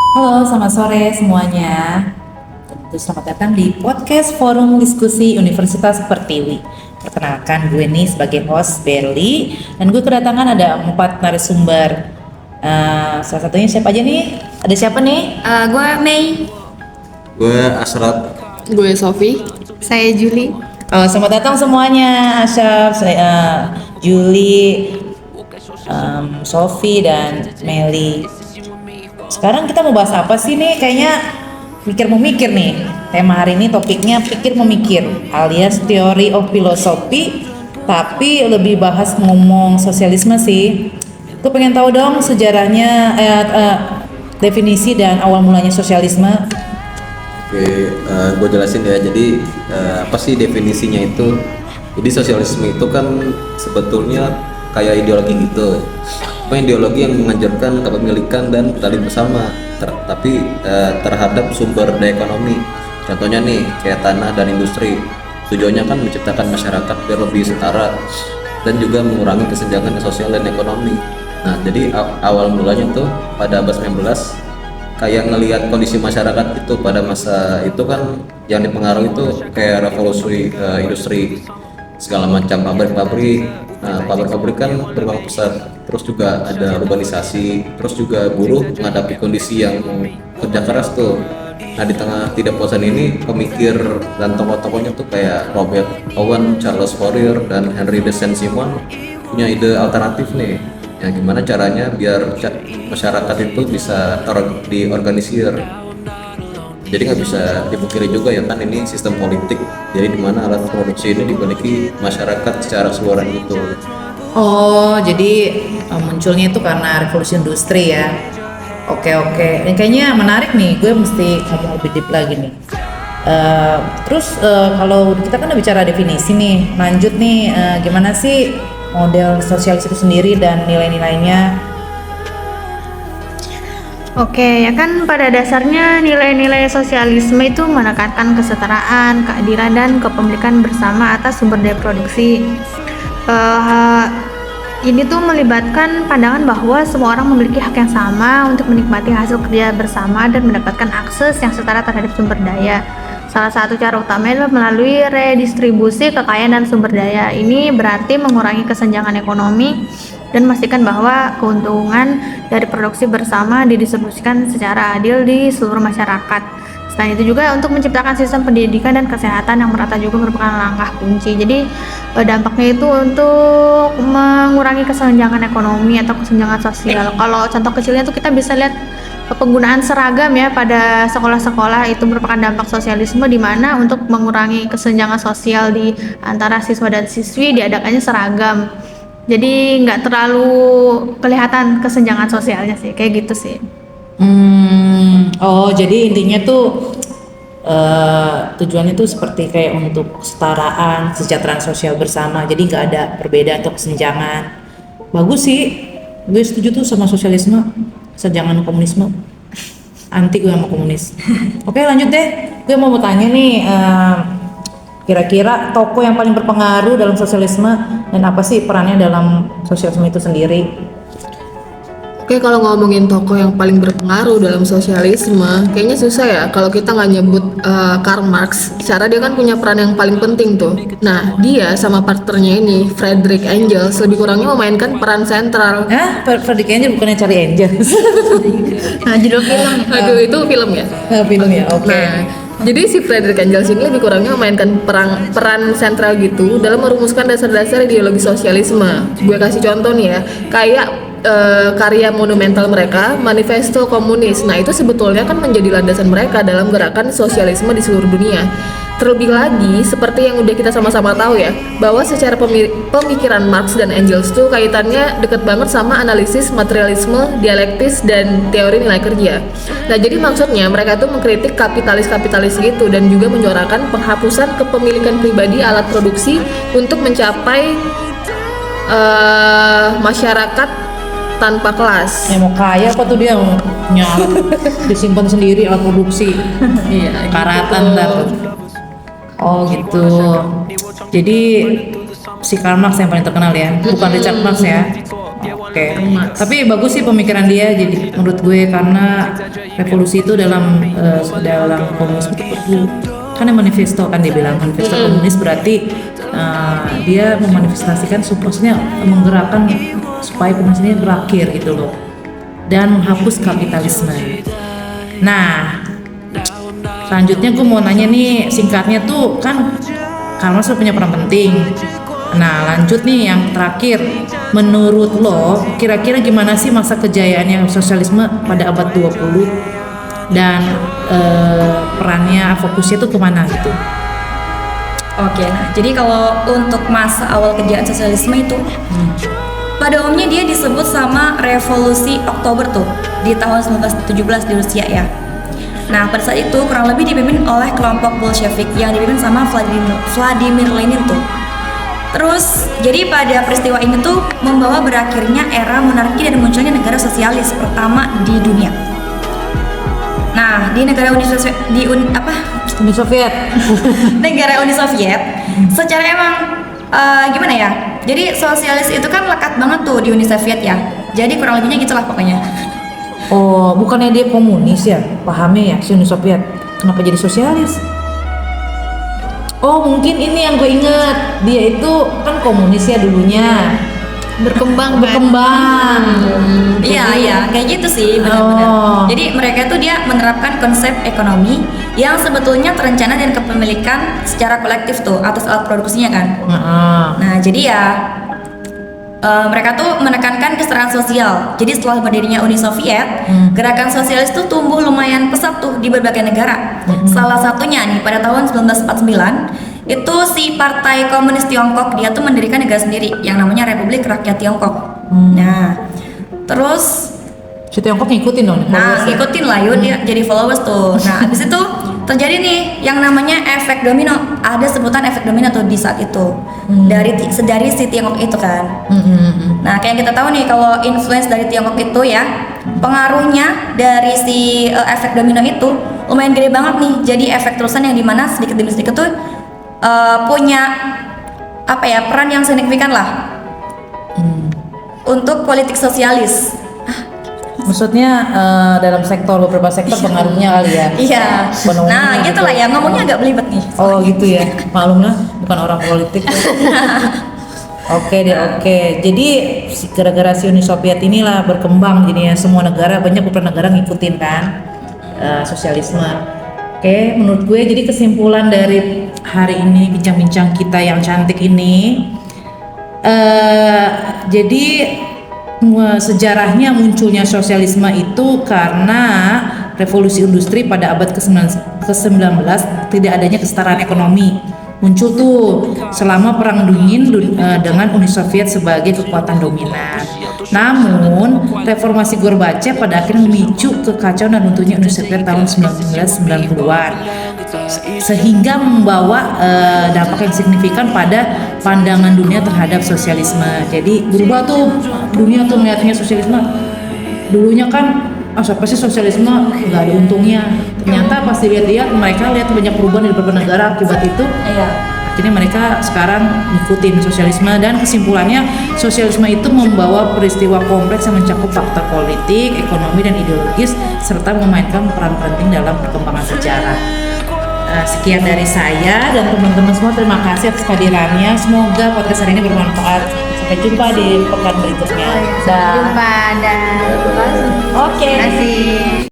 Halo, selamat sore semuanya. Tentu selamat datang di podcast Forum Diskusi Universitas Pertiwi. Perkenalkan, gue nih sebagai host Berli, dan gue kedatangan ada 4 narasumber. Salah satunya siapa aja nih? Ada siapa nih? Gue Mei. Gue Ashraf. Gue Sofi. Saya Juli. Selamat datang semuanya. Asyaf, saya Juli, Sofi, dan Meli. Sekarang kita mau bahas apa sih nih? Kayaknya mikir-memikir nih. Tema hari ini topiknya pikir memikir alias teori of philosophy, tapi lebih bahas ngomong sosialisme sih. Gue pengen tahu dong sejarahnya, definisi dan awal mulanya sosialisme. Oke, gue jelasin ya. Jadi apa sih definisinya itu? Jadi sosialisme itu kan sebetulnya kayak ideologi gitu. Apa ideologi yang mengajarkan kepemilikan dan tali bersama, tapi terhadap sumber daya ekonomi. Contohnya nih kayak tanah dan industri. Tujuannya kan menciptakan masyarakat biar lebih setara dan juga mengurangi kesenjangan sosial dan ekonomi. Nah, jadi awal mulanya tuh pada abad 19 kayak ngelihat kondisi masyarakat itu pada masa itu kan yang dipengaruhi itu kayak revolusi industri, segala macam pabrik-pabrik. Nah, pabrik-pabrik kan berkembang pesat, terus juga ada urbanisasi, terus juga buruh menghadapi kondisi yang kerja keras tuh. Nah, di tengah tidak puasan ini, pemikir dan tokoh-tokohnya tuh kayak Robert Owen, Charles Fourier, dan Henry de Saint-Simon punya ide alternatif nih. Ya, gimana caranya biar masyarakat itu bisa diorganisir. Jadi nggak bisa dipungkiri juga ya kan ini sistem politik. Jadi di mana alat produksi ini dimiliki masyarakat secara keseluruhan gitu. Oh, jadi munculnya itu karena revolusi industri ya. Oke. Ini kayaknya menarik nih. Gue mesti ngomong lebih deep lagi nih. Terus kalau kita kan udah bicara definisi nih, lanjut nih, gimana sih model sosialis itu sendiri dan nilai-nilainya? Oke, ya kan pada dasarnya nilai-nilai sosialisme itu menekankan kesetaraan, keadilan, dan kepemilikan bersama atas sumber daya produksi. Ini tuh melibatkan pandangan bahwa semua orang memiliki hak yang sama untuk menikmati hasil kerja bersama dan mendapatkan akses yang setara terhadap sumber daya. Salah satu cara utamanya adalah melalui redistribusi kekayaan dan sumber daya. Ini berarti mengurangi kesenjangan ekonomi dan memastikan bahwa keuntungan dari produksi bersama didistribusikan secara adil di seluruh masyarakat. Selain itu juga untuk menciptakan sistem pendidikan dan kesehatan yang merata juga merupakan langkah kunci. Jadi dampaknya itu untuk mengurangi kesenjangan ekonomi atau kesenjangan sosial. Kalau contoh kecilnya tuh kita bisa lihat penggunaan seragam ya pada sekolah-sekolah itu merupakan dampak sosialisme, di mana untuk mengurangi kesenjangan sosial di antara siswa dan siswi diadakannya seragam. Jadi nggak terlalu kelihatan kesenjangan sosialnya sih, kayak gitu sih. Oh, jadi intinya tuh tujuannya tuh seperti kayak untuk kesetaraan, kesejahteraan sosial bersama. Jadi nggak ada perbedaan atau kesenjangan. Bagus sih, gue setuju tuh sama sosialisme, kesenjangan komunisme. Anti gue sama komunis. Oke, lanjut deh. Gue mau tanya nih, kira-kira tokoh yang paling berpengaruh dalam sosialisme dan apa sih perannya dalam sosialisme itu sendiri? Oke, kalau ngomongin tokoh yang paling berpengaruh dalam sosialisme, kayaknya susah ya kalau kita nggak nyebut Karl Marx. Secara dia kan punya peran yang paling penting tuh. Nah, dia sama partnernya ini, Friedrich Engels, lebih kurangnya memainkan peran sentral. Friedrich Engels bukannya cari Engels? Nah, judul film. Aduh, itu film ya? Film ya, oke. Nah, jadi si Friedrich Engels ini lebih kurangnya memainkan peran sentral gitu dalam merumuskan dasar-dasar ideologi sosialisme. Gue kasih contoh nih ya, kayak karya monumental mereka, Manifesto Komunis. Nah, itu sebetulnya kan menjadi landasan mereka dalam gerakan sosialisme di seluruh dunia. Terlebih lagi, seperti yang udah kita sama-sama tahu ya, bahwa secara pemikiran Marx dan Engels tuh kaitannya deket banget sama analisis materialisme, dialektis, dan teori nilai kerja. Nah, jadi maksudnya mereka tuh mengkritik kapitalis-kapitalis gitu dan juga menyuarakan penghapusan kepemilikan pribadi alat produksi untuk mencapai masyarakat tanpa kelas. Mau kaya apa tuh dia punya alat disimpan sendiri alat produksi. Iya, karatan gitu. Oh gitu. Jadi si Karl Marx yang paling terkenal ya, bukan Richard Marx ya. Oke. oke. Tapi bagus sih pemikiran dia. Jadi menurut gue karena revolusi itu dalam komunisme itu perlu kan yang manifesto kan dibilang manifesto komunis berarti dia memanifestasikan maksudnya menggerakkan supaya komunis ini berakhir gitu loh dan menghapus kapitalisme. Nah selanjutnya gue mau nanya nih singkatnya tuh kan karena sudah punya peran penting. Nah lanjut nih yang terakhir, menurut lo kira-kira gimana sih masa kejayaan sosialisme pada abad 20 dan perannya fokusnya tuh kemana gitu? Oke, nah jadi kalau untuk masa awal kejayaan sosialisme itu pada umumnya dia disebut sama revolusi Oktober tuh di tahun 1917 di Rusia ya. Nah pada saat itu kurang lebih dipimpin oleh kelompok Bolshevik yang dipimpin sama Vladimir Lenin tuh. Terus jadi pada peristiwa ini tuh membawa berakhirnya era monarki dan munculnya negara sosialis pertama di dunia. Nah di negara Uni Soviet, Uni Soviet. negara Uni Soviet secara emang gimana ya? Jadi sosialis itu kan lekat banget tuh di Uni Soviet ya. Jadi kurang lebihnya gitulah pokoknya. Oh, bukannya dia komunis ya? Pahamnya ya, si Uni Soviet. Kenapa jadi sosialis? Oh, mungkin ini yang gue inget. Dia itu kan komunis ya dulunya. Berkembang. Iya, kayak gitu sih benar-benar. Oh. Jadi mereka tuh dia menerapkan konsep ekonomi yang sebetulnya terencana dan kepemilikan secara kolektif tuh atas alat produksinya kan. Nah, jadi ya mereka tuh menekankan kesetaraan sosial. Jadi setelah berdirinya Uni Soviet, gerakan sosialis tuh tumbuh lumayan pesat tuh di berbagai negara. Salah satunya nih pada tahun 1949 itu si Partai Komunis Tiongkok dia tuh mendirikan negara sendiri yang namanya Republik Rakyat Tiongkok. Nah, terus Si Tiongkok ngikutin dong. nah ngikutin lah yuk dia jadi followers tuh. Nah abis itu terjadi nih yang namanya efek domino. Ada sebutan efek domino tuh di saat itu dari si Tiongkok itu kan. Nah kayak kita tahu nih kalau influence dari Tiongkok itu ya pengaruhnya dari si efek domino itu lumayan gede banget nih. Jadi efek terusan yang dimana sedikit demi sedikit tuh punya apa ya peran yang signifikan lah untuk politik sosialis. Maksudnya dalam beberapa sektor pengaruhnya kali ya. Iya. Nah, gitulah ya ngomongnya agak belibet nih. Oh gitu ya. Maklum lah, bukan orang politik. Oke deh, oke. Jadi gara-gara si Uni Soviet inilah berkembang jadinya semua negara, banyak beberapa negara ngikutin kan sosialisme. Oke, menurut gue jadi kesimpulan dari hari ini bincang-bincang kita yang cantik ini, jadi sejarahnya munculnya sosialisme itu karena revolusi industri pada abad ke-19 tidak adanya kesetaraan ekonomi muncul tuh selama perang dingin dengan Uni Soviet sebagai kekuatan dominan. Namun reformasi Gorbachev pada akhirnya memicu kekacauan dan runtuhnya Uni Soviet tahun 1990-an sehingga membawa dampak yang signifikan pada pandangan dunia terhadap sosialisme. Jadi berubah tuh dunia tuh melihatnya sosialisme. Dulunya kan siapa sih sosialisme nggak ada untungnya. Ternyata pas dilihat-lihat mereka lihat banyak perubahan di beberapa negara akibat itu. Akhirnya mereka sekarang ngikutin sosialisme dan kesimpulannya sosialisme itu membawa peristiwa kompleks yang mencakup faktor politik, ekonomi dan ideologis serta memainkan peran penting dalam perkembangan sejarah. Sekian dari saya dan teman-teman semua, terima kasih atas kehadirannya. Semoga podcast hari ini bermanfaat. Sampai jumpa di pekan berikutnya. Sampai jumpa dan Oke. terima kasih.